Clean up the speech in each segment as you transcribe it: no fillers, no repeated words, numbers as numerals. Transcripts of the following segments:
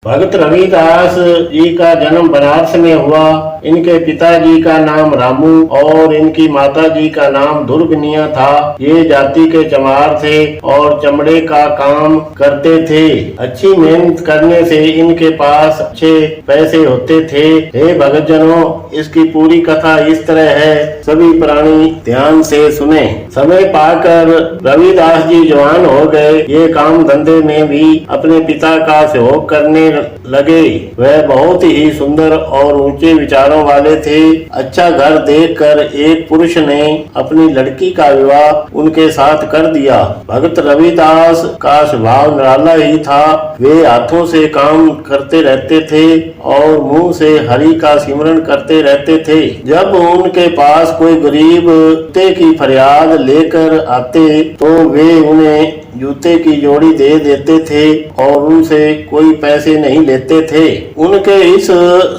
भगत रविदास जी का जन्म बनारस में हुआ। इनके पिताजी का नाम रामू और इनकी माताजी का नाम दुर्गनिया था। ये जाति के चमार थे और चमड़े का काम करते थे। अच्छी मेहनत करने से इनके पास अच्छे पैसे होते थे। हे भगतजनों, इसकी पूरी कथा इस तरह है, सभी प्राणी ध्यान से सुने। समय पाकर रविदास जी जवान हो गए। ये काम धंधे में भी अपने पिता का सहयोग करने लगे। वह बहुत ही सुंदर और ऊंचे विचारों वाले थे। अच्छा घर देखकर एक पुरुष ने अपनी लड़की का विवाह उनके साथ कर दिया। भगत रविदास का स्वभाव निराला ही था। वे हाथों से काम करते रहते थे और मुंह से हरि का सिमरन करते रहते थे। जब उनके पास कोई गरीब जूते की फरियाद लेकर आते तो वे उन्हें जूते की जोड़ी दे देते थे और उनसे कोई पैसे नहीं लेते थे। उनके इस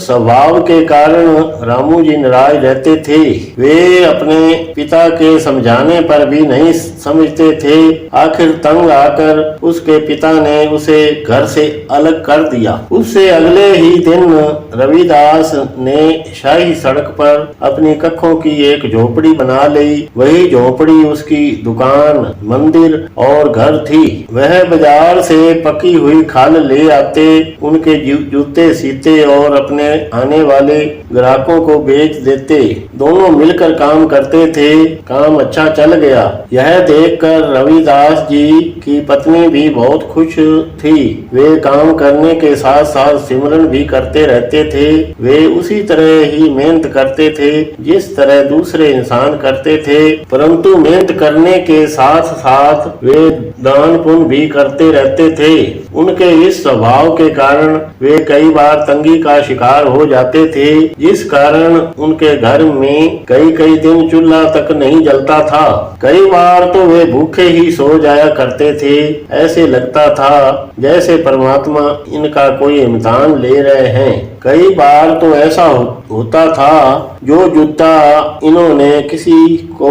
स्वभाव के कारण रामू जी नाराज रहते थे। वे अपने पिता के समझाने पर भी नहीं समझते थे। आखिर तंग आकर उसके पिता ने उसे घर से अलग कर दिया। उससे अगले ही दिन रविदास ने शाही सड़क पर अपनी कखों की एक झोपड़ी बना ली। वही झोपड़ी उसकी दुकान, मंदिर और घर थी। वह बाजार से पकी हुई खाल ले आते, उनके जूते सीते और अपने आने वाले ग्राहकों को बेच देते। दोनों मिलकर काम करते थे। काम अच्छा चल गया। यह देखकर रविदास जी की पत्नी भी बहुत खुश थी। वे काम करने के साथ साथ सिमरन भी करते रहते थे। वे उसी तरह ही मेहनत करते थे जिस तरह दूसरे इंसान करते थे, परंतु मेहनत करने के साथ साथ वे दान पुण्य भी करते रहते थे। उनके इस स्वभाव के कारण वे कई बार तंगी का शिकार हो जाते थे, जिस कारण उनके घर में कई कई दिन चूल्हा तक नहीं जलता था। कई बार तो वे भूखे ही सो जाया करते थे। ऐसे लगता था जैसे परमात्मा इनका कोई इम्तिहान ले रहे हैं। कई बार तो ऐसा होता था जो जूता इन्होंने किसी को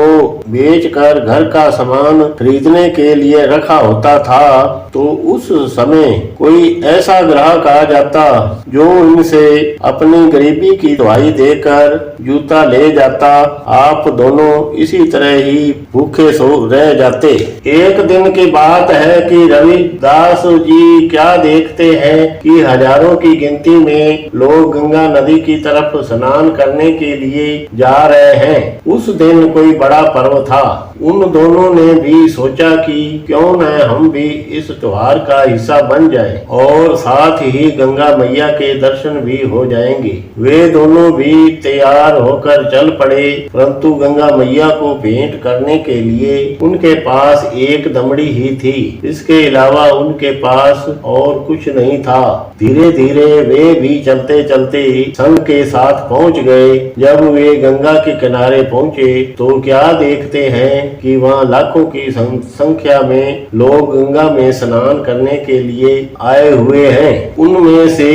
बेचकर घर का सामान खरीदने के लिए रखा होता था तो उस समय कोई ऐसा ग्राहक आ जाता जो इनसे अपनी गरीबी की दवाई देकर जूता ले जाता। आप दोनों इसी तरह ही भूखे सो रह जाते। एक दिन की बात है कि रविदास जी क्या देखते हैं कि हजारों की गिनती में लोग गंगा नदी की तरफ स्नान करने के लिए जा रहे हैं। उस दिन कोई बड़ा पर्व था। उन दोनों ने भी सोचा कि क्यों न हम भी इस त्योहार का हिस्सा बन जाएं और साथ ही गंगा मैया के दर्शन भी हो जाएंगे। वे दोनों भी तैयार होकर चल पड़े, परंतु गंगा मैया को भेंट करने के लिए उनके पास एक दमड़ी ही थी। इसके अलावा उनके पास और कुछ नहीं था। धीरे धीरे वे भी चलते चलते संग के साथ पहुंच गए। जब वे गंगा के किनारे पहुंचे तो क्या देखते हैं कि वहाँ लाखों की संख्या में लोग गंगा में स्नान करने के लिए आए हुए हैं। उनमें से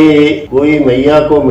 कोई मैया को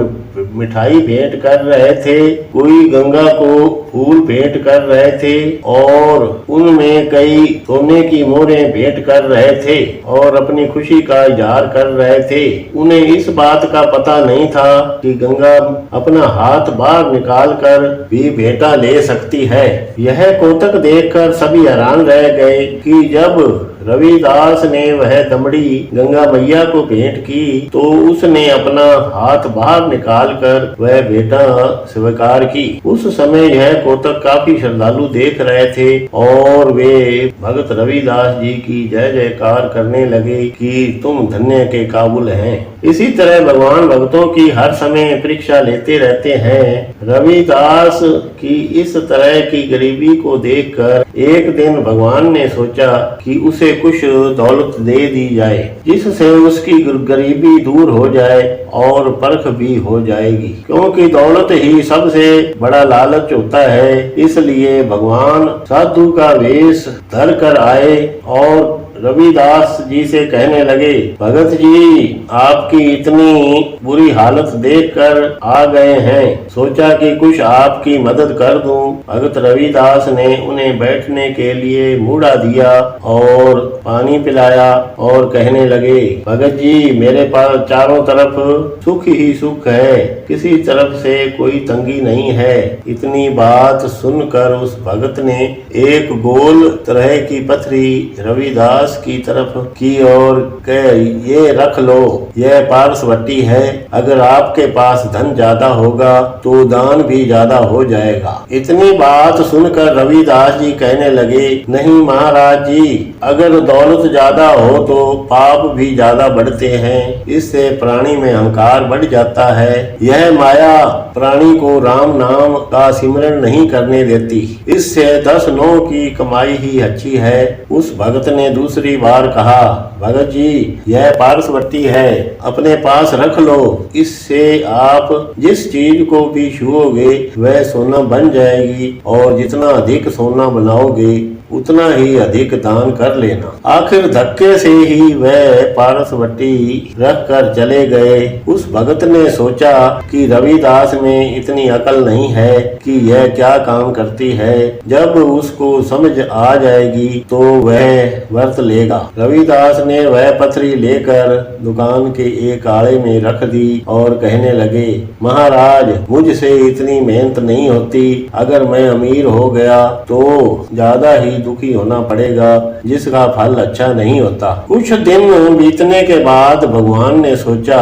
मिठाई भेंट कर रहे थे, कोई गंगा को फूल भेंट कर रहे थे और उनमें कई सोने की मोहरें भेंट कर रहे थे और अपनी खुशी का इजहार कर रहे थे। उन्हें इस बात का पता नहीं था कि गंगा अपना हाथ बाहर निकाल कर भी भेंटा ले सकती है। यह कौतुक देखकर सभी हैरान रह गए कि जब रविदास ने वह दमड़ी गंगा मैया को भेंट की तो उसने अपना हाथ बाहर निकालकर वह भेंटा स्वीकार की। उस समय यह कौतुक काफी श्रद्धालु देख रहे थे और वे भगत रविदास जी की जय जयकार करने लगे कि तुम धन्य के काबिल हैं। इसी तरह भगवान भक्तों की हर समय परीक्षा लेते रहते हैं। रविदास की इस तरह की गरीबी को देखकर एक दिन भगवान ने सोचा कि उसे कुछ दौलत दे दी जाए जिससे उसकी गरीबी दूर हो जाए और परख भी हो जाएगी, क्योंकि दौलत ही सबसे बड़ा लालच होता है। इसलिए भगवान साधु का वेश धर कर आए और रविदास जी से कहने लगे, भगत जी आपकी इतनी बुरी हालत देखकर आ गए हैं, सोचा कि कुछ आपकी मदद कर दूं। भगत रविदास ने उन्हें बैठने के लिए मूड़ा दिया और पानी पिलाया और कहने लगे, भगत जी मेरे पास चारों तरफ सुख ही सुख है, किसी तरफ से कोई तंगी नहीं है। इतनी बात सुनकर उस भगत ने एक गोल तरह की पथरी रविदास की तरफ की और कह, ये रख लो, यह पारसवटी है, अगर आपके पास धन ज्यादा होगा तो दान भी ज्यादा हो जाएगा। इतनी बात सुनकर रविदास जी कहने लगे, नहीं महाराज जी, अगर दौलत ज्यादा हो तो पाप भी ज्यादा बढ़ते हैं, इससे प्राणी में अहंकार बढ़ जाता है। यह माया प्राणी को राम नाम का सिमरन नहीं करने देती, इससे 10 नौ की कमाई ही अच्छी है। उस भगत ने दूसरी बार कहा, भगत जी यह पारसवटी है, अपने पास रख लो, इससे आप जिस चीज को भी छुओगे वह सोना बन जाएगी और जितना अधिक सोना बनाओगे उतना ही अधिक दान कर लेना। आखिर धक्के से ही वह पारसवटी रख कर चले गए। उस भगत ने सोचा कि रविदास में इतनी अकल नहीं है कि यह क्या काम करती है, जब उसको समझ आ जाएगी तो वह वर्त लेगा। रविदास ने वह पथरी लेकर दुकान के एक आड़े में रख दी और कहने लगे, महाराज मुझसे इतनी मेहनत नहीं होती, अगर मैं अमीर हो गया तो ज्यादा ही दुखी होना पड़ेगा, जिसका फल अच्छा नहीं होता। कुछ दिन बीतने के बाद भगवान ने सोचा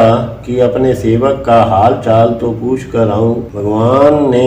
कि अपने सेवक का हाल चाल तो पूछ कर आऊं। भगवान ने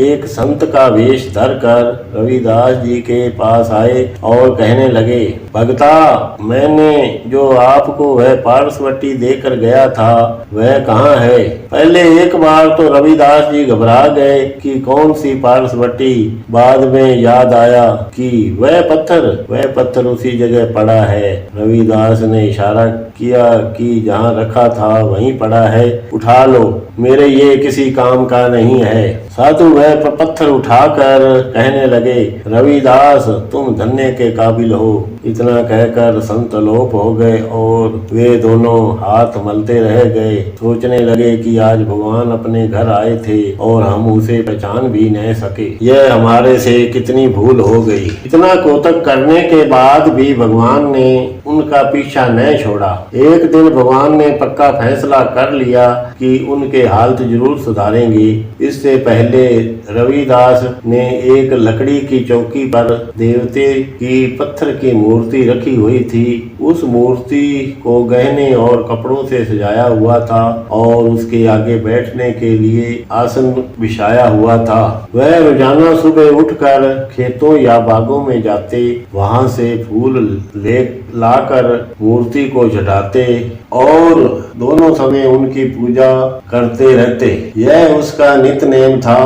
एक संत का वेश धरकर रविदास जी के पास आए और कहने लगे, भगता मैंने जो आपको वह पारसवटी देकर गया था वह कहाँ है? पहले एक बार तो रविदास जी घबरा गए कि कौन सी पारसवटी, बाद में याद आया कि वह पत्थर उसी जगह पड़ा है। रविदास ने इशारा किया कि जहाँ रखा था वहीं पड़ा है, उठा लो, मेरे ये किसी काम का नहीं है। साधु वह पत्थर उठाकर कहने लगे, रविदास तुम धन्य के काबिल हो। इतना कहकर संत लोप हो गए और वे दोनों हाथ मलते रह गए। सोचने लगे कि आज भगवान अपने घर आए थे और हम उसे पहचान भी नहीं सके, यह हमारे से कितनी भूल हो गई। इतना कोतक करने के बाद भी भगवान ने उनका पीछा नहीं छोड़ा। एक दिन भगवान ने पक्का फैसला कर लिया कि उनके हालत जरूर सुधारेंगे। इससे पहले रविदास ने एक लकड़ी की चौकी पर देवते की पत्थर की मूर्ति रखी हुई थी। उस मूर्ति को गहने और कपड़ों से सजाया हुआ था और उसके आगे बैठने के लिए आसन बिछाया हुआ था। वह रोजाना सुबह उठकर खेतों या बागों में जाते, वहां से फूल लाकर मूर्ति को चढ़ाते और दोनों समय उनकी पूजा करते रहते। यह उसका नित्य नेम था।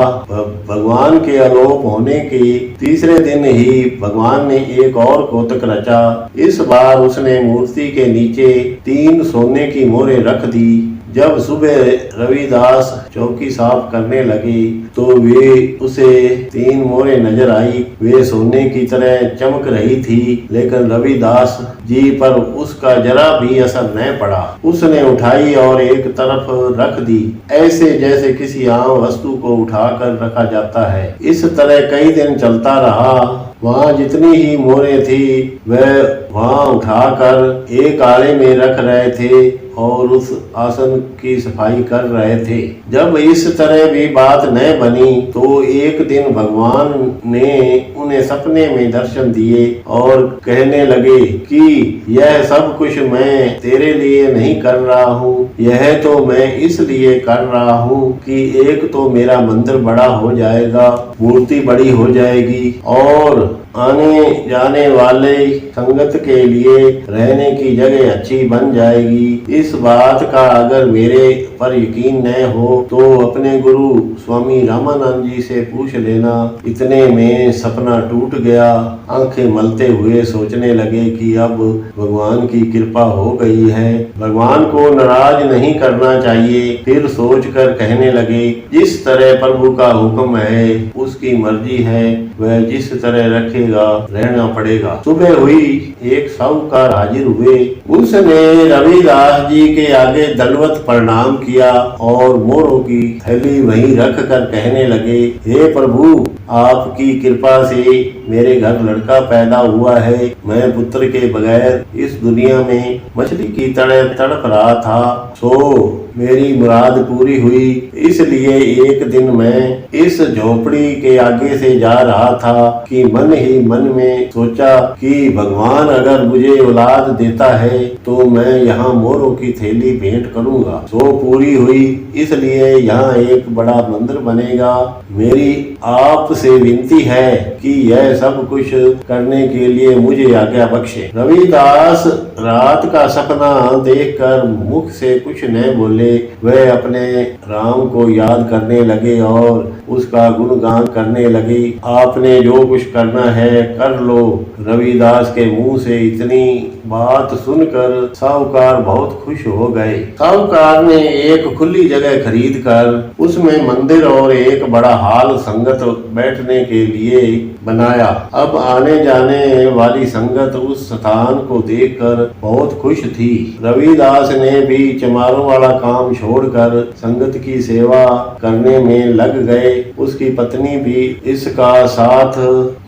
भगवान के अलोप होने के तीसरे दिन ही भगवान ने एक और कोतक रचा। इस बार उसने मूर्ति के नीचे 3 सोने की मोहरें रख दी। जब सुबह रविदास चौकी साफ करने लगे तो वे उसे 3 मोहरें नजर आई। वे सोने की तरह चमक रही थी, लेकिन रविदास जी पर उसका जरा भी असर न पड़ा। उसने उठाई और एक तरफ रख दी, ऐसे जैसे किसी आम वस्तु को उठाकर रखा जाता है। इस तरह कई दिन चलता रहा। वहाँ जितनी ही मोहरें थी वह वहाँ उठाकर एक आड़े में रख रहे थे और उस आसन की सफाई कर रहे थे। जब इस तरह भी बात न बनी तो एक दिन भगवान ने उन्हें सपने में दर्शन दिए और कहने लगे कि यह सब कुछ मैं तेरे लिए नहीं कर रहा हूँ, यह तो मैं इसलिए कर रहा हूँ कि एक तो मेरा मंदिर बड़ा हो जाएगा, मूर्ति बड़ी हो जाएगी और आने जाने वाले संगत के लिए रहने की जगह अच्छी बन जाएगी। इस बात का अगर मेरे पर यकीन न हो तो अपने गुरु स्वामी रामानंद जी से पूछ लेना। इतने में सपना टूट गया। आंखें मलते हुए सोचने लगे कि अब भगवान की कृपा हो गई है, भगवान को नाराज नहीं करना चाहिए। फिर सोचकर कहने लगे, जिस तरह प्रभु का हुक्म है उसकी मर्जी है, वह जिस तरह रखे रहना पड़ेगा। सुबह हुई, एक साहूकार हाजिर हुए। उसने रविदास जी के आगे दंडवत प्रणाम किया और मोरों की थैली वहीं रख कर कहने लगे, हे प्रभु, आपकी कृपा से मेरे घर लड़का पैदा हुआ है। मैं पुत्र के बगैर इस दुनिया में मछली की तरह तड़प रहा था, सो मेरी मुराद पूरी हुई। इसलिए एक दिन मैं इस झोपड़ी के आगे से जा रहा था कि मन ही मन में सोचा कि भगवान अगर मुझे औलाद देता है तो मैं यहाँ मोरों की थैली भेंट करूँगा। सो पूरी हुई, इसलिए यहाँ एक बड़ा मंदिर बनेगा। मेरी आपसे विनती है कि यह सब कुछ करने के लिए मुझे आज्ञा बख्शे। रविदास रात का सपना देखकर मुख से कुछ न बोले। वह अपने राम को याद करने लगे और उसका गुणगान करने लगे। आपने जो कुछ करना है कर लो। रविदास के मुंह से इतनी बात सुनकर साहूकार बहुत खुश हो गए। साहूकार ने एक खुली जगह खरीद कर उसमें मंदिर और एक बड़ा हाल संगत बैठने के लिए बनाया। अब आने जाने वाली संगत उस स्थान को देखकर बहुत खुश थी। रविदास ने भी चमारों वाला काम छोड़कर संगत की सेवा करने में लग गए। उसकी पत्नी भी इसका साथ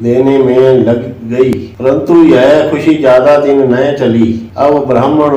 देने में लग गई, परंतु यह खुशी ज्यादा दिन न चली। अब ब्राह्मण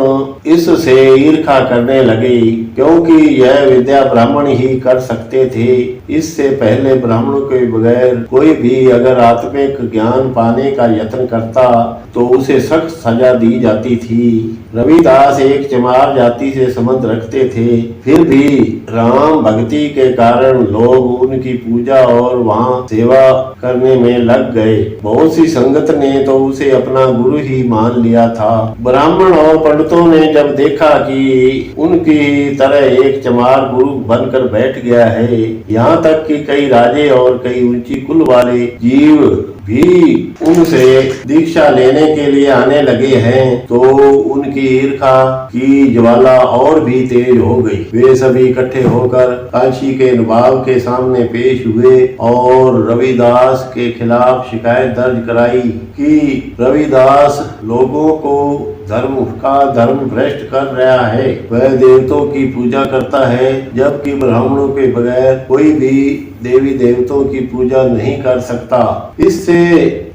इससे ईर्ष्या करने लगे, क्योंकि यह विद्या ब्राह्मण ही कर सकते थे। इससे पहले ब्राह्मणों के बगैर कोई भी अगर आत्मिक ज्ञान पाने का यत्न करता तो उसे सख्त सजा दी जाती थी। रविदास एक चमार जाति से संबंध रखते थे, फिर भी राम भक्ति के कारण लोग उनकी पूजा और वहाँ सेवा करने में लग गए। बहुत सी संगत ने तो उसे अपना गुरु ही मान लिया था। ब्राह्मण और पंडितों ने जब देखा कि उनकी तरह एक चमार गुरु बनकर बैठ गया है, यहाँ तक कि कई राजे और कई ऊंची कुल वाले जीव भी उनसे दीक्षा लेने के लिए आने लगे हैं, तो उनकी ईर्ष्या की ज्वाला और भी तेज हो गई। वे सभी इकट्ठे होकर काशी के नवाब के सामने पेश हुए और रविदास के खिलाफ शिकायत दर्ज कराई कि रविदास लोगों को धर्म भ्रष्ट कर रहा है। वह देवताओं की पूजा करता है, जबकि ब्राह्मणों के बगैर कोई भी देवी देवताओं की पूजा नहीं कर सकता। इससे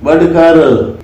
बढ़कर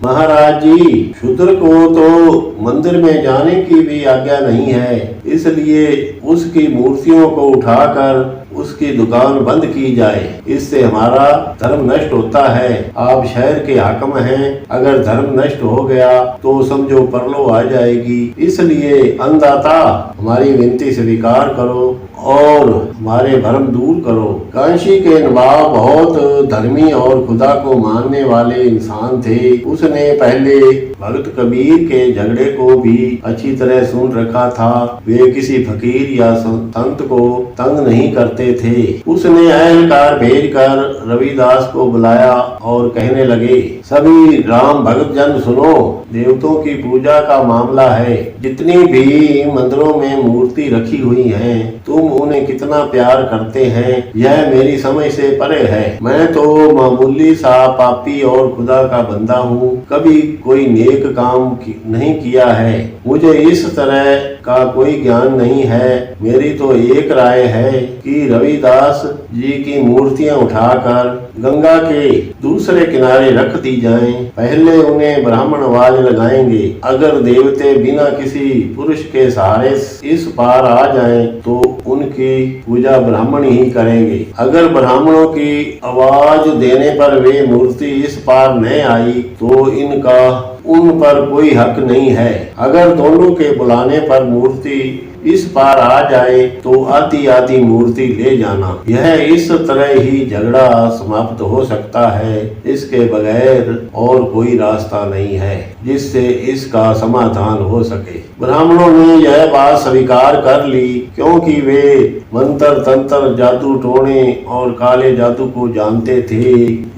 महाराज जी, शूद्र को तो मंदिर में जाने की भी आज्ञा नहीं है, इसलिए उसकी मूर्तियों को उठाकर उसकी दुकान बंद की जाए। इससे हमारा धर्म नष्ट होता है। आप शहर के हाकिम हैं, अगर धर्म नष्ट हो गया तो समझो परलो आ जाएगी। इसलिए अन्नदाता, हमारी विनती स्वीकार करो और हमारे भ्रम दूर करो। काशी के नवाब बहुत धर्मी और खुदा को मानने वाले इंसान थे। उसने पहले भगत कबीर के झगड़े को भी अच्छी तरह सुन रखा था। वे किसी फकीर या संत को तंग नहीं करते थे। उसने अहलकार भेजकर रविदास को बुलाया और कहने लगे, सभी राम भगत जन सुनो, देवताओं की पूजा का मामला है। जितनी भी मंदिरों में मूर्ति रखी हुई हैं, तुम उन्हें कितना प्यार करते हैं यह मेरी समझ से परे है। मैं तो मामूली सा पापी और खुदा का बंदा हूँ, कभी कोई नेक काम नहीं किया है। मुझे इस तरह का कोई ज्ञान नहीं है। मेरी तो एक राय है कि रविदास जी की मूर्तियां उठाकर गंगा के दूसरे किनारे रख दी जाएं। पहले उन्हें ब्राह्मण आवाज लगाएंगे। अगर देवते बिना किसी पुरुष के सहारे इस पार आ जाएं, तो उनकी पूजा ब्राह्मण ही करेंगे। अगर ब्राह्मणों की आवाज देने पर वे मूर्ति इस पार न आई, तो इनका उन पर कोई हक नहीं है। अगर दोनों के बुलाने पर मूर्ति इस पार आ जाए तो आधी आधी मूर्ति ले जाना। यह इस तरह ही झगड़ा समाप्त हो सकता है। इसके बगैर और कोई रास्ता नहीं है जिससे इसका समाधान हो सके। ब्राह्मणों ने यह बात स्वीकार कर ली, क्योंकि वे मंत्र तंत्र जादू टोने और काले जादू को जानते थे।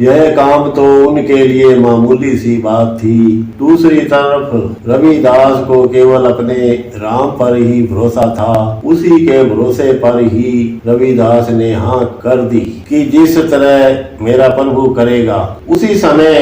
यह काम तो उनके लिए मामूली सी बात थी। दूसरी तरफ रविदास को केवल अपने राम पर ही भरोसा था। उसी के भरोसे पर ही रविदास ने हाँ कर दी कि जिस तरह मेरा प्रभु करेगा। उसी समय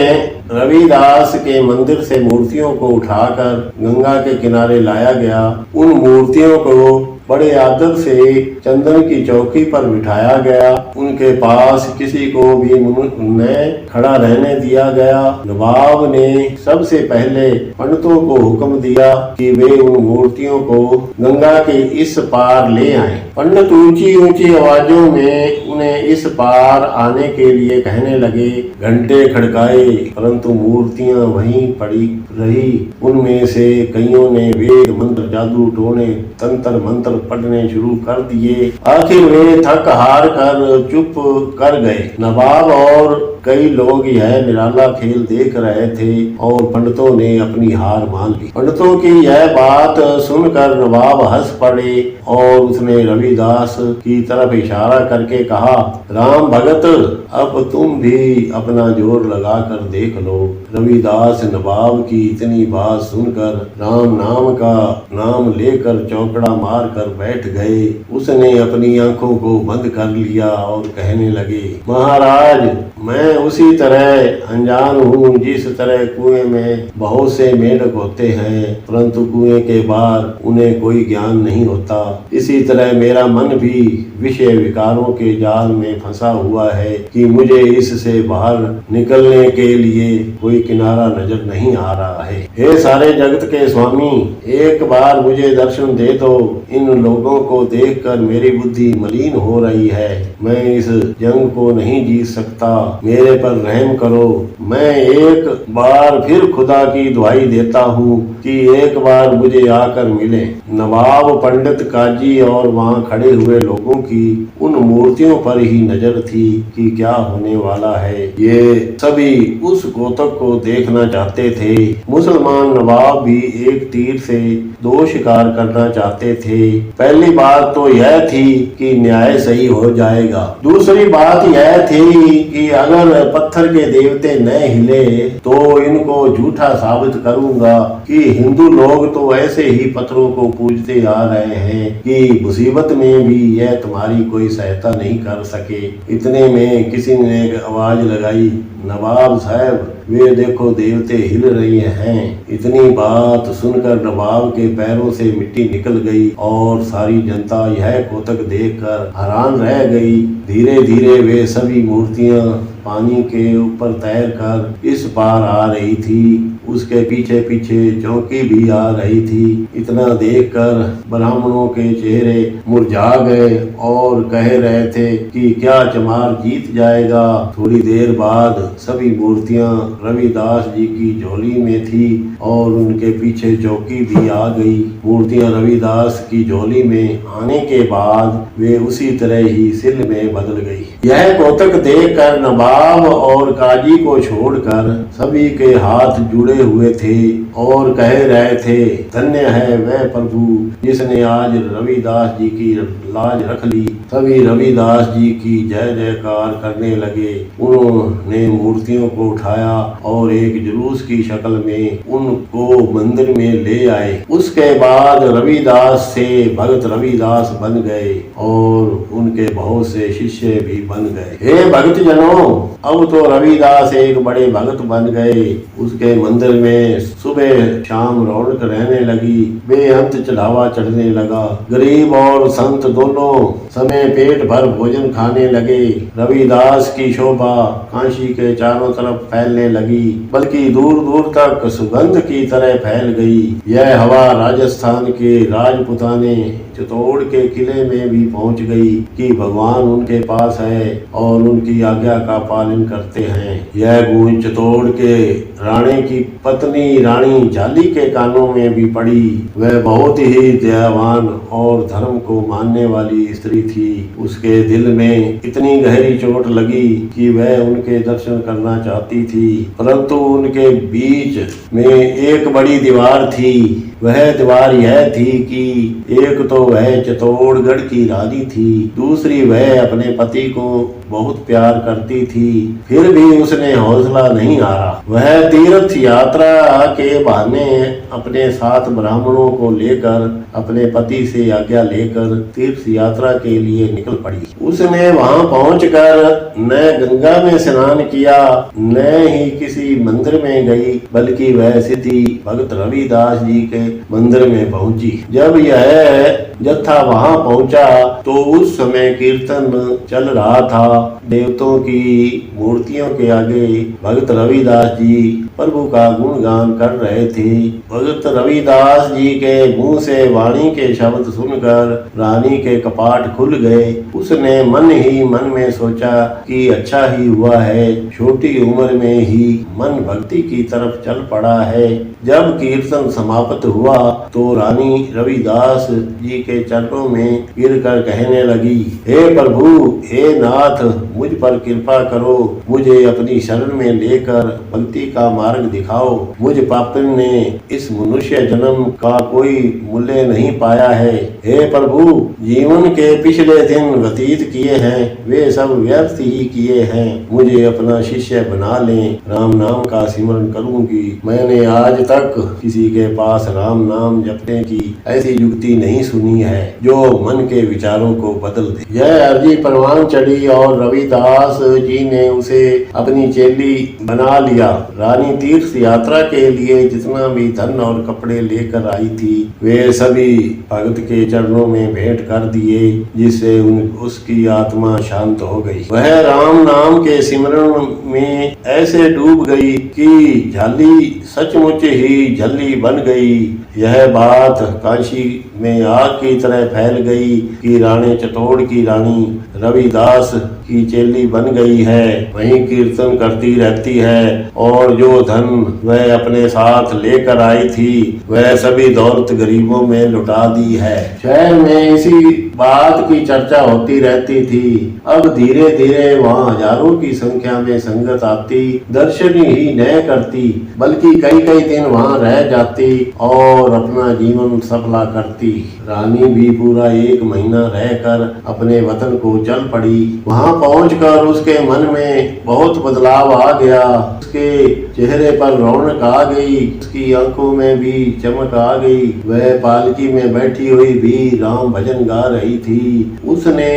रविदास के मंदिर से मूर्तियों को उठाकर गंगा के किनारे लाया गया। उन मूर्तियों को बड़े आदर से चंदन की चौकी पर बिठाया गया। उनके पास किसी को भी न खड़ा रहने दिया गया। नवाब ने सबसे पहले पंडितों को हुक्म दिया कि वे उन मूर्तियों को गंगा के इस पार ले आएं। पंडित ऊंची ऊंची आवाजों में उन्हें इस पार आने के लिए कहने लगे। घंटे खड़काए परंतु मूर्तियां वहीं पड़ी रही। उनमें से कईयों ने वेद मंत्र, जादू टोने, तंत्र मंत्र पढ़ने शुरू कर दिए। आखिर वे थक हार कर चुप कर गए। नवाब और कई लोग यह निराला खेल देख रहे थे और पंडितों ने अपनी हार मान ली। पंडितों की यह बात सुनकर नवाब हंस पड़े और उसने रविदास की तरफ इशारा करके कहा, राम भगत, अब तुम भी अपना जोर लगाकर देख लो। रविदास नवाब की इतनी बात सुनकर राम नाम का नाम लेकर चौकड़ा मार कर बैठ गए। उसने अपनी आंखों को बंद कर लिया और कहने लगे, महाराज, मैं उसी तरह अनजान हूँ जिस तरह कुएं में बहुत से मेंढक होते हैं परंतु कुएं के बाहर उन्हें कोई ज्ञान नहीं होता। इसी तरह मेरा मन भी विषय विकारों के जाल में फंसा हुआ है कि मुझे इससे बाहर निकलने के लिए कोई किनारा नजर नहीं आ रहा है। हे सारे जगत के स्वामी, एक बार मुझे दर्शन दे दो। इन लोगों को देखकर मेरी बुद्धि मलिन हो रही है। मैं इस जंग को नहीं जीत सकता। मेरे पर रहम करो। मैं एक बार फिर खुदा की दुहाई देता हूँ कि एक बार मुझे आकर मिले। नवाब, पंडित, काजी और वहाँ खड़े हुए लोगों की उन मूर्तियों पर ही नजर थी कि क्या होने वाला है। ये सभी उस गोतक को देखना चाहते थे। मुसलमान नवाब भी एक तीर से दो शिकार करना चाहते थे। पहली बात तो यह थी कि न्याय सही हो जाएगा। दूसरी बात यह थी कि अगर पत्थर के देवते न हिले तो इनको झूठा साबित करूंगा कि हिंदू लोग तो ऐसे ही पत्थरों को पूजते आ रहे हैं कि मुसीबत में भी यह तुम्हारी कोई सहायता नहीं कर सके। इतने में किसी ने आवाज लगाई, नवाब साहब, वे देखो देवते हिल रहे हैं। इतनी बात सुनकर नवाब के पैरों से मिट्टी निकल गई और सारी जनता यह कोतक देखकर हैरान रह गई। धीरे धीरे वे सभी मूर्तियां पानी के ऊपर तैर कर इस पार आ रही थी। उसके पीछे पीछे चौकी भी आ रही थी। इतना देखकर ब्राह्मणों के चेहरे मुरझा गए और कह रहे थे कि क्या चमार जीत जाएगा। थोड़ी देर बाद सभी मूर्तियां रविदास जी की झोली में थी और उनके पीछे चौकी भी आ गई। मूर्तियां रविदास की झोली में आने के बाद वे उसी तरह ही सिल में बदल गई। यह कोतक देखकर नवाब और काजी को छोड़कर सभी के हाथ जुड़े हुए थे और कह रहे थे, धन्य है वह प्रभु जिसने आज रविदास जी की लाज रख ली। सभी रविदास जी की जय जयकार करने लगे। उन्होंने मूर्तियों को उठाया और एक जुलूस की शक्ल में उनको मंदिर में ले आए। उसके बाद रविदास से भगत रविदास बन गए और उनके बहुत से शिष्य भी बन गए। हे भक्त जनों, अब तो रविदास एक बड़े भगत बन गए। उसके मंदिर में सुबह शाम रौनक रहने लगी। बेअंत चढ़ावा चढ़ने लगा। गरीब और संत दोनों समय पेट भर भोजन खाने लगे। रविदास की शोभा काशी के चारों तरफ फैलने लगी, बल्कि दूर दूर तक सुगंध की तरह फैल गई। यह हवा राजस्थान के राजपुताने चित्तौड़ के किले में भी पहुंच गई कि भगवान उनके पास है और उनकी आज्ञा का पालन करते हैं। यह गूंज चित्तौड़ के राणे की पत्नी रानी झाली के कानों में भी पड़ी। वह बहुत ही दयावान और धर्म को मानने वाली स्त्री थी। उसके दिल में इतनी गहरी चोट लगी कि वह उनके दर्शन करना चाहती थी, परंतु उनके बीच में एक बड़ी दीवार थी। वह दीवार यह थी कि एक तो वह चित्तौड़गढ़ की रानी थी, दूसरी वह अपने पति को बहुत प्यार करती थी। फिर भी उसने हौसला नहीं हारा। वह तीर्थ यात्रा के बहाने अपने साथ ब्राह्मणों को लेकर अपने पति से आज्ञा लेकर तीर्थ यात्रा के लिए निकल पड़ी। उसने वहां पहुंचकर न गंगा में स्नान किया, न ही किसी मंदिर में गई, बल्कि वह सीधी भगत रविदास जी के मंदिर में पहुंची। जब यह जत्था वहां पहुंचा तो उस समय कीर्तन चल रहा था। देवताओं की मूर्तियों के आगे भगत रविदास जी प्रभु का गुणगान कर रहे थे। भगत रविदास जी के मुंह से वाणी के शब्द सुनकर रानी के कपाट खुल गए। उसने मन ही मन में सोचा कि अच्छा ही हुआ है, छोटी उम्र में ही मन भक्ति की तरफ चल पड़ा है। जब कीर्तन समाप्त हुआ तो रानी रविदास जी के चरणों में गिरकर कहने लगी, हे प्रभु, हे नाथ, मुझ पर कृपा करो, मुझे अपनी शरण में लेकर भक्ति का मार्ग दिखाओ। मुझ पापिन ने इस मनुष्य जन्म का कोई मूल्य नहीं पाया है। हे प्रभु, जीवन के पिछले दिन व्यतीत किए हैं, वे सब व्यर्थ ही किए हैं। मुझे अपना शिष्य बना लें, राम नाम का सिमरन करूंगी। मैंने आज तक किसी के पास राम नाम जपने की ऐसी युक्ति नहीं सुनी है जो मन के विचारों को बदल दे। यह अर्जी परवान चढ़ी और रविदास जी ने उसे अपनी चेली बना लिया। रानी तीर्थ यात्रा के लिए जितना भी धन और कपड़े लेकर आई थी वे सभी भगत के चरणों में भेंट कर दिए, जिससे उसकी आत्मा शांत हो गई। वह राम नाम के सिमरन में ऐसे डूब गई कि झाली सचमुच ही झल्ली बन गई। यह बात काशी में आग की तरह फैल गई कि रानी चित्तौड़ की रानी रविदास की चेली बन गई है, वहीं कीर्तन करती रहती है और जो धन वह अपने साथ लेकर आई थी वह सभी दौलत गरीबों में लुटा दी है। शहर में इसी बात की चर्चा होती रहती थी। अब धीरे धीरे वहाँ हजारों की संख्या में संगत आती, दर्शन ही न करती बल्कि कई कई दिन वहाँ रह जाती और अपना जीवन सफला करती। रानी भी पूरा 1 महीना रहकर अपने वतन को चल पड़ी। वहाँ पहुंचकर उसके मन में बहुत बदलाव आ गया। उसके चेहरे पर रौनक आ गई, उसकी आंखों में भी चमक आ गई। वह पालकी में बैठी हुई भी राम भजन गा रही थी। उसने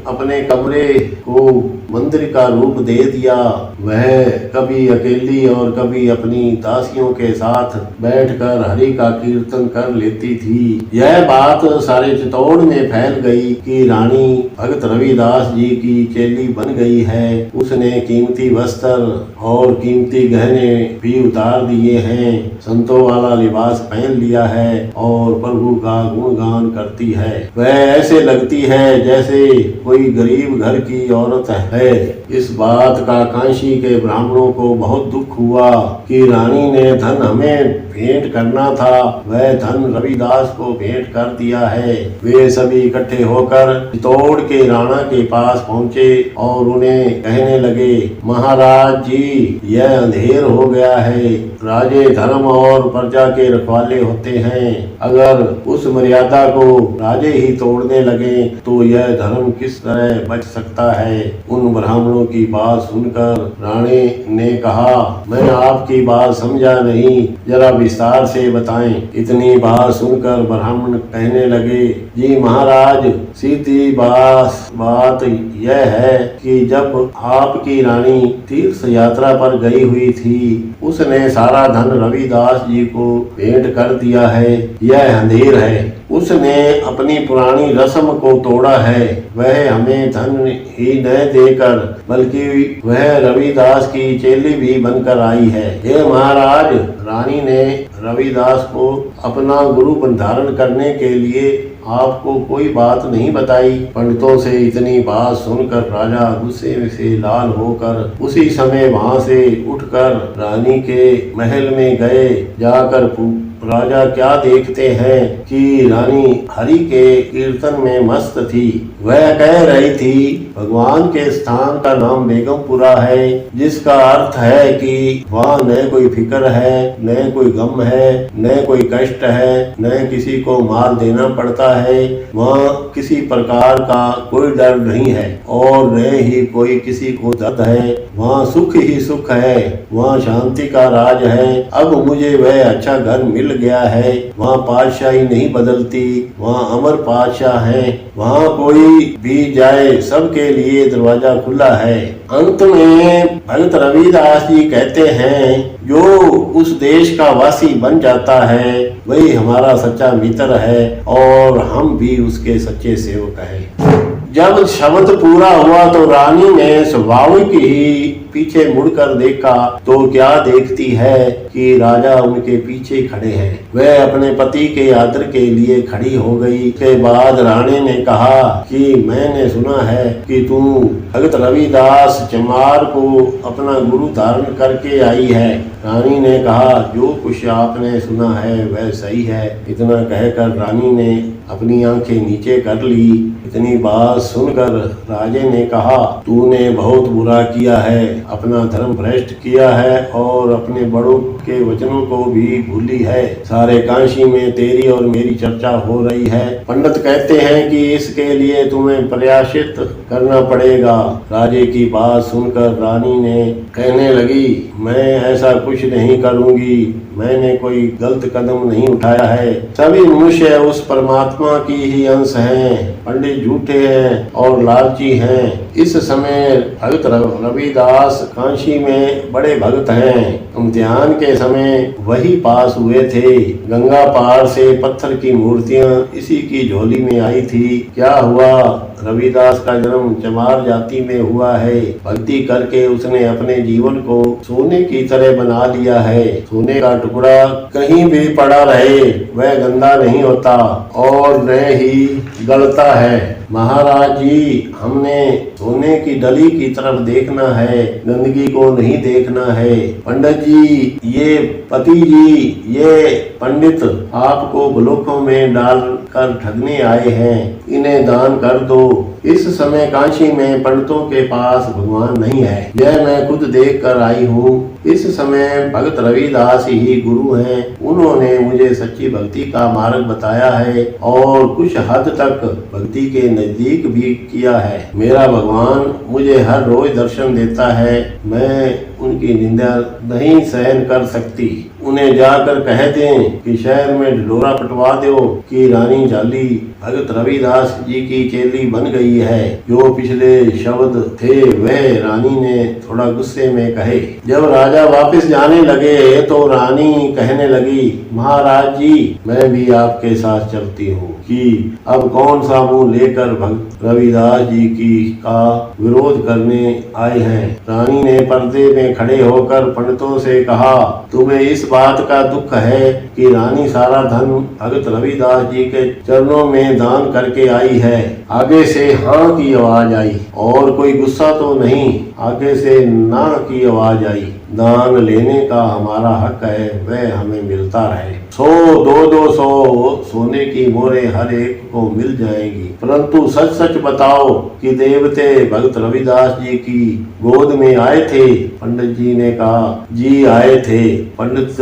अपने कमरे को मंदिर का रूप दे दिया। वह कभी अकेली और कभी अपनी दासियों के साथ बैठकर हरि का कीर्तन कर लेती थी। यह बात सारे चित्तौड़ में फैल गई कि रानी भगत रविदास जी की चेली बन गई है। उसने कीमती वस्त्र और कीमती गहने भी उतार दिए हैं, संतों वाला लिबास पहन लिया है और प्रभु का गुणगान करती है। वह ऐसे लगती है जैसे कोई गरीब घर की औरत है। इस बात का काशी के ब्राह्मणों को बहुत दुख हुआ कि रानी ने धन हमें भेंट करना था, वह धन रविदास को भेंट कर दिया है। वे सभी इकट्ठे होकर चित्तौड़ के राणा के पास पहुंचे और उन्हें कहने लगे, महाराज जी, यह अंधेर हो गया है। राजे धर्म और प्रजा के रखवाले होते हैं। अगर उस मर्यादा को राजे ही तोड़ने लगे तो यह धर्म किस तरह बच सकता है। उन ब्राह्मणों की बात सुनकर राणे ने कहा, मैं आपकी बात समझा नहीं, जरा विस्तार से बताएं। इतनी बात सुनकर ब्राह्मण कहने लगे, जी महाराज, सीधी बात यह है कि जब आपकी रानी तीर्थ यात्रा पर गई हुई थी उसने सारा धन रविदास जी को भेंट कर दिया है। यह अंधेर है। उसने अपनी पुरानी रस्म को तोड़ा है। वह हमें धन ही न देकर बल्कि वह रविदास की चेली भी बनकर आई है। हे महाराज, रानी ने रविदास को अपना गुरु धारण करने के लिए आपको कोई बात नहीं बताई। पंडितों से इतनी बात सुनकर राजा गुस्से से लाल होकर उसी समय वहां से उठकर रानी के महल में गए। जाकर राजा क्या देखते हैं कि रानी हरि के कीर्तन में मस्त थी। वह कह रही थी, भगवान के स्थान का नाम बेगमपुरा है, जिसका अर्थ है कि वहाँ न कोई फिक्र है, न कोई गम है, न कोई कष्ट है, न किसी को मार देना पड़ता है। वहाँ किसी प्रकार का कोई डर नहीं है और न ही कोई किसी को दर्द है। वहाँ सुख ही सुख है, वहाँ शांति का राज है। अब मुझे वह अच्छा घर मिल गया है। वहाँ पातशाही नहीं बदलती, वहाँ अमर पातशाह हैं, वहाँ कोई भी जाए सबके लिए दरवाजा खुला है। अंत में भगत रविदास जी कहते हैं, जो उस देश का वासी बन जाता है वही हमारा सच्चा मित्र है और हम भी उसके सच्चे सेवक हैं। जब शब्द पूरा हुआ तो रानी ने स्वाभाविक ही पीछे मुड़कर देखा तो क्या देखती है कि राजा उनके पीछे खड़े हैं। वह अपने पति के आदर के लिए खड़ी हो गई। के बाद रानी ने कहा कि मैंने सुना है कि तू भगत रविदास चमार को अपना गुरु धारण करके आई है। रानी ने कहा, जो कुछ आपने सुना है वह सही है। इतना कहकर रानी ने अपनी आंखें नीचे कर ली। इतनी बात सुनकर राजे ने कहा, तूने बहुत बुरा किया है, अपना धर्म भ्रष्ट किया है और अपने बड़ों के वचनों को भी भूली है। सारे काशी में तेरी और मेरी चर्चा हो रही है। पंडित कहते हैं कि इसके लिए तुम्हें प्रयाश्चित करना पड़ेगा। राजे की बात सुनकर रानी ने कहने लगी, मैं ऐसा कुछ नहीं करूंगी, मैंने कोई गलत कदम नहीं उठाया है। सभी मनुष्य उस परमात्मा की ही अंश हैं। पंडित झूठे हैं और लालची हैं। इस समय भगत रविदास काशी में बड़े भक्त हैं। इम्तिहान के समय वही पास हुए थे। गंगा पार से पत्थर की मूर्तियां इसी की झोली में आई थी। क्या हुआ, रविदास का जन्म चमार जाति में हुआ है। भक्ति करके उसने अपने जीवन को सोने की तरह बना लिया है। सोने का टुकड़ा कहीं भी पड़ा रहे वह गंदा नहीं होता और न ही गलता है। महाराज जी, हमने सोने की डली की तरफ देखना है, गंदगी को नहीं देखना है। पंडित जी, ये पति जी, ये पंडित आपको ब्लोकों में डालकर ठगने आए हैं, इन्हें दान कर दो। इस समय काशी में पंडितों के पास भगवान नहीं है, यह मैं खुद देख कर आई हूँ। इस समय भगत रविदास ही गुरु हैं। उन्होंने मुझे सच्ची भक्ति का मार्ग बताया है और कुछ हद तक भक्ति के नजदीक भी किया है। मेरा भगवान मुझे हर रोज दर्शन देता है। मैं उनकी निंदा नहीं सहन कर सकती। उन्हें जाकर कह दें कि शहर में ढिंढोरा पिटवा दो कि रानी जाली भगत रविदास जी की चेली बन गई है। जो पिछले शब्द थे वह रानी ने थोड़ा गुस्से में कहे। जब राजा वापस जाने लगे तो रानी कहने लगी, महाराज जी, मैं भी आपके साथ चलती हूँ कि अब कौन सा मुंह लेकर भगत रविदास जी की का विरोध करने आए हैं। रानी ने पर्दे में खड़े होकर पंडितों से कहा, तुम्हें इस बात का दुख है कि रानी सारा धन भगत रविदास जी के चरणों में दान करके आई है। आगे से हाँ की आवाज आई और कोई गुस्सा तो नहीं। आगे से ना की आवाज आई। दान लेने का हमारा हक है, वह हमें मिलता रहे। 100-200 सोने की मोहरें हर एक को मिल जाएंगी, परंतु सच सच बताओ कि देवते भगत रविदास जी की गोद में आए थे। पंडित जी ने कहा, जी आए थे। पंडित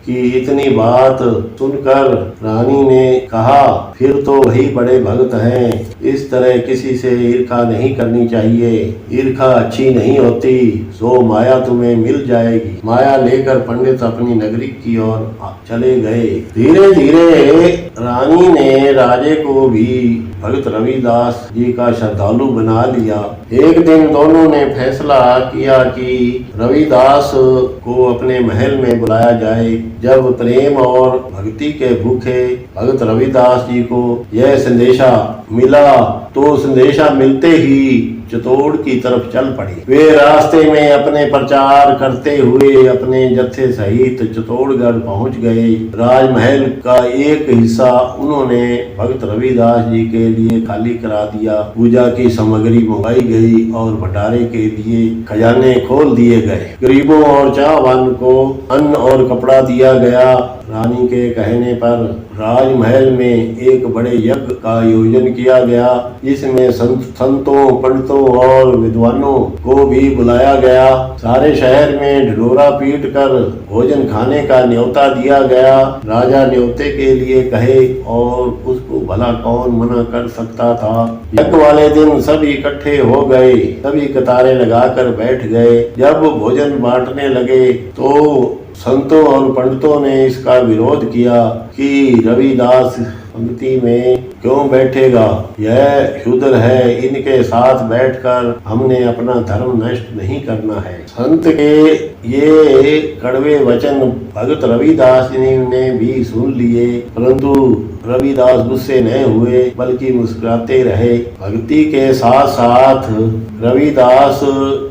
की इतनी बात सुनकर रानी ने कहा, फिर तो वही बड़े भक्त हैं। इस तरह किसी से ईर्ष्या नहीं करनी चाहिए। ईर्ष्या अच्छी नहीं होती। सो माया तुम्हें मिल जाएगी। माया लेकर पंडित अपनी नगरी की ओर चले गए। धीरे धीरे रानी ने राजे को भी भगत रविदास जी का श्रद्धालु बना लिया। एक दिन दोनों ने फैसला किया कि रविदास को अपने महल में बुलाया जाए। जब प्रेम और भक्ति के भूखे भगत रविदास जी को यह संदेशा मिला तो संदेशा मिलते ही चित्तौड़ की तरफ चल पड़ी। वे रास्ते में अपने प्रचार करते हुए अपने जत्थे सहित चित्तौड़गढ़ पहुंच गए। राजमहल का एक हिस्सा उन्होंने भगत रविदास जी के लिए खाली करा दिया। पूजा की सामग्री मंगाई गई और भंडारे के लिए खजाने खोल दिए गए। गरीबों और चाहवान को अन्न और कपड़ा दिया गया। रानी के कहने पर राजमहल में एक बड़े यज्ञ का आयोजन किया गया, जिसमें संतों, पंडितों और विद्वानों को भी बुलाया गया। सारे शहर में ढिंढोरा पीट कर भोजन खाने का न्योता दिया गया। राजा न्योते के लिए कहे और उसको भला कौन मना कर सकता था। यज्ञ वाले दिन सभी इकट्ठे हो गए। सभी कतारें लगाकर बैठ गए। जब भोजन बांटने लगे तो संतों और पंडितों ने इसका विरोध किया कि रविदास पंक्ति में क्यों बैठेगा, यह क्षुद्र है, इनके साथ बैठकर हमने अपना धर्म नष्ट नहीं करना है। संत के ये कड़वे वचन भगत रविदास जी ने भी सुन लिए, परंतु रविदास गुस्से न हुए बल्कि मुस्कुराते रहे। भक्ति के साथ साथ रविदास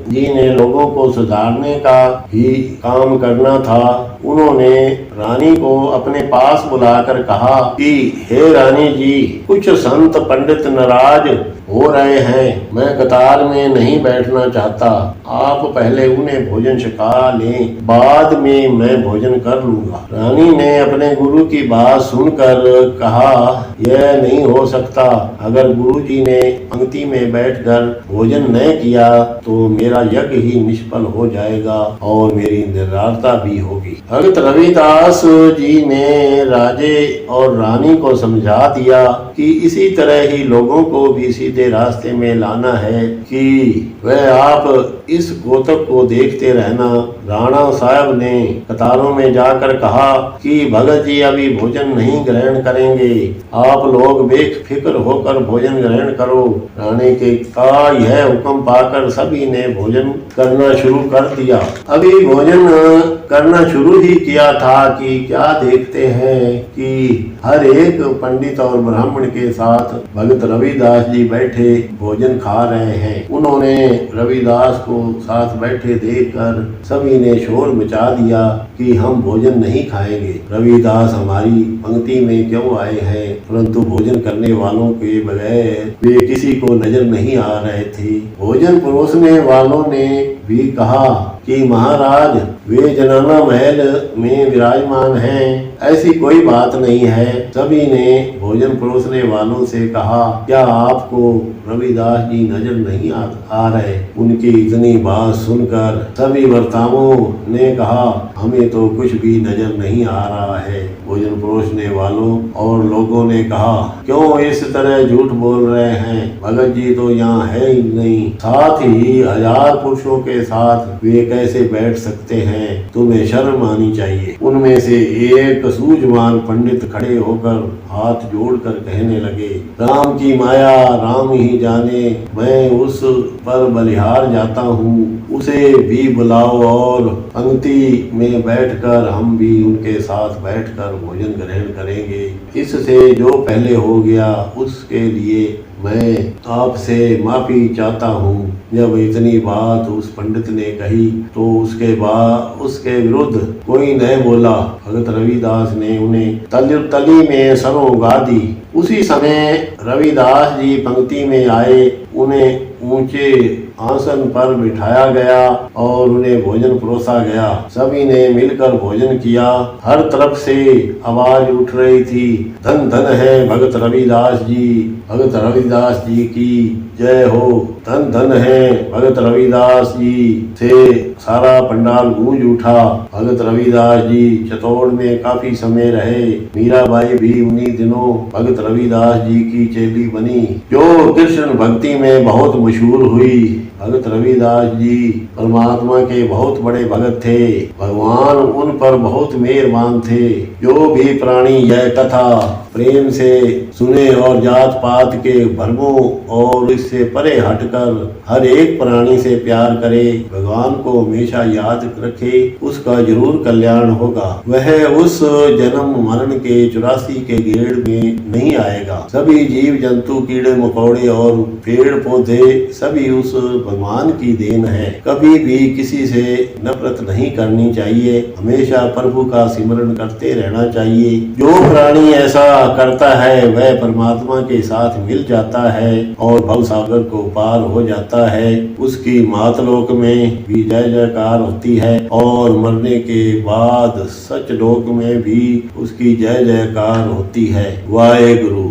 जी ने लोगों को सुधारने का ही काम करना था। उन्होंने रानी को अपने पास बुलाकर कहा कि हे रानी जी, कुछ संत पंडित नाराज हो रहे हैं, मैं कतार में नहीं बैठना चाहता, आप पहले उन्हें भोजन छका लें, बाद में मैं भोजन कर लूंगा। रानी ने अपने गुरु की बात सुनकर कहा, यह नहीं हो सकता, अगर गुरु जी ने पंक्ति में बैठकर भोजन न किया तो मेरा यज्ञ ही निष्फल हो जाएगा और मेरी निरारता भी होगी। भगत रविदास जी ने राजे और रानी को समझा दिया कि इसी तरह ही लोगों को भी सीधे रास्ते में लाना है कि वह आप इस गोतक को देखते रहना। राणा साहब ने कतारों में जाकर कहा कि भगत जी अभी भोजन नहीं ग्रहण करेंगे, आप लोग बेफिक्र होकर भोजन ग्रहण करो। रानी के का यह हुक्म पाकर सभी ने भोजन करना शुरू कर दिया। अभी भोजन करना शुरू ही किया था कि क्या देखते हैं कि हर एक पंडित और ब्राह्मण के साथ भगत रविदास जी बैठे भोजन खा रहे हैं। उन्होंने रविदास को साथ बैठे देखकर सभी ने शोर मचा दिया कि हम भोजन नहीं खाएंगे, रविदास हमारी पंक्ति में क्यों आए हैं। परंतु भोजन करने वालों के बगैर वे किसी को नजर नहीं आ रहे थे। भोजन परोसने वालों ने भी कहा कि महाराज वे जनाना महल में विराजमान हैं, ऐसी कोई बात नहीं है। सभी ने भोजन परोसने वालों से कहा, क्या आपको रविदास जी नजर नहीं आ रहे। उनकी इतनी बात सुनकर सभी वर्ताओं ने कहा, हमें तो कुछ भी नजर नहीं आ रहा है। भोजन परोसने वालों और लोगों ने कहा, क्यों इस तरह झूठ बोल रहे हैं, भगत जी तो यहाँ है ही नहीं, साथ ही 1000 पुरुषों के साथ वे कैसे बैठ सकते हैं, तुम्हें शर्म आनी चाहिए। उनमें से एक सूझवान पंडित खड़े होकर हाथ जोड़कर कहने लगे, राम की माया राम ही जाने, मैं उस पर बलिहार जाता हूँ, उसे भी बुलाओ और पंक्ति में बैठकर हम भी उनके साथ बैठकर भोजन ग्रहण करेंगे। इससे जो पहले हो गया उसके लिए मैं आपसे माफी चाहता हूँ। जब इतनी बात उस पंडित ने कही तो उसके विरुद्ध कोई न बोला। भगत रविदास ने उन्हें तली में सरों गा दी। उसी समय रविदास जी पंक्ति में आए, उन्हें ऊंचे आसन पर बिठाया गया और उन्हें भोजन परोसा गया। सभी ने मिलकर भोजन किया। हर तरफ से आवाज उठ रही थी, धन धन है भगत रविदास जी, भगत रविदास जी की जय हो, धन धन है भगत रविदास जी। से सारा पंडाल गूंज उठा। भगत रविदास जी चित्तौड़ में काफी समय रहे। मीराबाई भी उन्हीं दिनों भगत रविदास जी की चेली बनी, जो कृष्ण भक्ति में बहुत मशहूर हुई। भगत रविदास जी परमात्मा के बहुत बड़े भगत थे। भगवान उन पर बहुत मेहरबान थे। जो भी प्राणी यह कथा प्रेम से सुने और जात पात के भरमों और इससे परे हटकर हर एक प्राणी से प्यार करे, भगवान को हमेशा याद रखे, उसका जरूर कल्याण होगा। वह उस जन्म मरण के 84 के गेड़ में नहीं आएगा। सभी जीव जंतु कीड़े मकोड़े और पेड़ पौधे सभी उस भगवान की देन है। कभी भी किसी से नफरत नहीं करनी चाहिए। हमेशा प्रभु का सिमरन करते रहना चाहिए। जो प्राणी ऐसा करता है वह परमात्मा के साथ मिल जाता है और भवसागर को पार हो जाता है। उसकी मातलोक में भी जय जयकार होती है और मरने के बाद सच लोक में भी उसकी जय जयकार होती है। वाहे गुरु।